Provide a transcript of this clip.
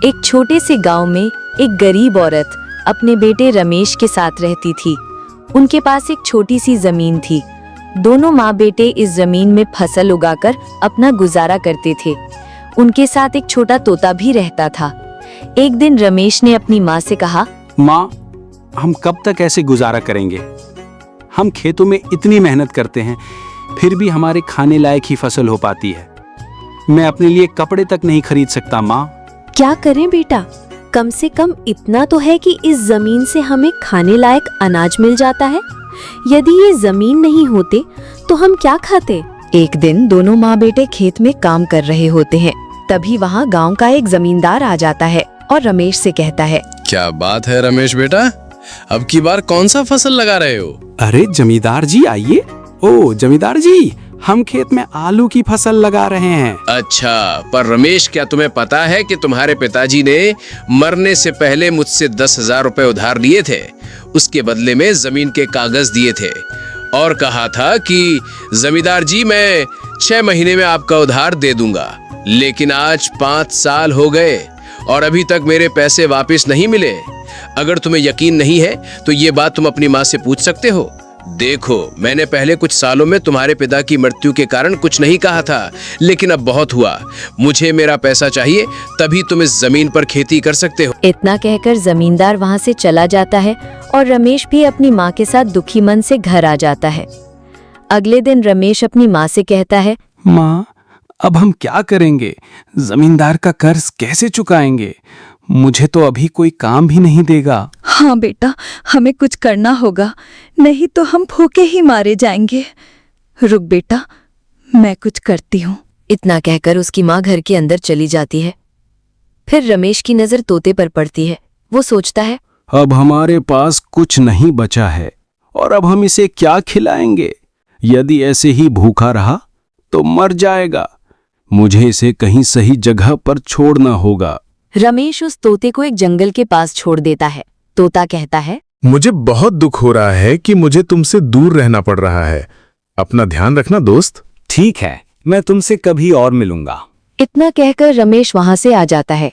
एक छोटे से गांव में एक गरीब औरत अपने बेटे रमेश के साथ रहती थी। उनके पास एक छोटी सी जमीन थी। दोनों माँ बेटे इस जमीन में फसल उगाकर अपना गुजारा करते थे। उनके साथ एक छोटा तोता भी रहता था। एक दिन रमेश ने अपनी माँ से कहा, माँ, हम कब तक ऐसे गुजारा करेंगे? हम खेतों में इतनी मेहनत करते हैं, फिर भी हमारे खाने लायक ही फसल हो पाती है। मैं अपने लिए कपड़े तक नहीं खरीद सकता माँ। क्या करें बेटा, कम से कम इतना तो है कि इस जमीन से हमें खाने लायक अनाज मिल जाता है। यदि ये जमीन नहीं होते तो हम क्या खाते? एक दिन दोनों माँ बेटे खेत में काम कर रहे होते हैं। तभी वहाँ गांव का एक जमींदार आ जाता है और रमेश से कहता है, क्या बात है रमेश बेटा, अब की बार कौन सा फसल लगा रहे हो? अरे जमींदार जी आइए। ओ जमींदार जी, हम खेत में आलू की फसल लगा रहे हैं। अच्छा, पर रमेश क्या तुम्हें पता है कि तुम्हारे पिताजी ने मरने से पहले मुझसे 10,000 रुपए उधार लिए थे। उसके बदले में जमीन के कागज दिए थे और कहा था कि जमींदार जी मैं 6 महीने में आपका उधार दे दूंगा। लेकिन आज 5 साल हो गए और अभी तक मेरे पैसे वापस नहीं मिले। अगर तुम्हें यकीन नहीं है तो ये बात तुम अपनी माँ से पूछ सकते हो। देखो, मैंने पहले कुछ सालों में तुम्हारे पिता की मृत्यु के कारण कुछ नहीं कहा था, लेकिन अब बहुत हुआ। मुझे मेरा पैसा चाहिए, तभी तुम इस जमीन पर खेती कर सकते हो। इतना कहकर जमींदार वहाँ से चला जाता है और रमेश भी अपनी माँ के साथ दुखी मन से घर आ जाता है। अगले दिन रमेश अपनी माँ से कहता है, माँ, अब हम क्या करेंगे? जमींदार का कर्ज कैसे चुकाएंगे? मुझे तो अभी कोई काम भी नहीं देगा। हाँ बेटा, हमें कुछ करना होगा, नहीं तो हम भूखे ही मारे जाएंगे। रुक बेटा, मैं कुछ करती हूँ। इतना कहकर उसकी माँ घर के अंदर चली जाती है। फिर रमेश की नजर तोते पर पड़ती है। वो सोचता है, अब हमारे पास कुछ नहीं बचा है और अब हम इसे क्या खिलाएंगे? यदि ऐसे ही भूखा रहा तो मर जाएगा। मुझे इसे कहीं सही जगह पर छोड़ना होगा। रमेश उस तोते को एक जंगल के पास छोड़ देता है। तोता कहता है, मुझे बहुत दुख हो रहा है कि मुझे तुमसे दूर रहना पड़ रहा है। अपना ध्यान रखना दोस्त। ठीक है, मैं तुमसे कभी और मिलूंगा। इतना कहकर रमेश वहां से आ जाता है।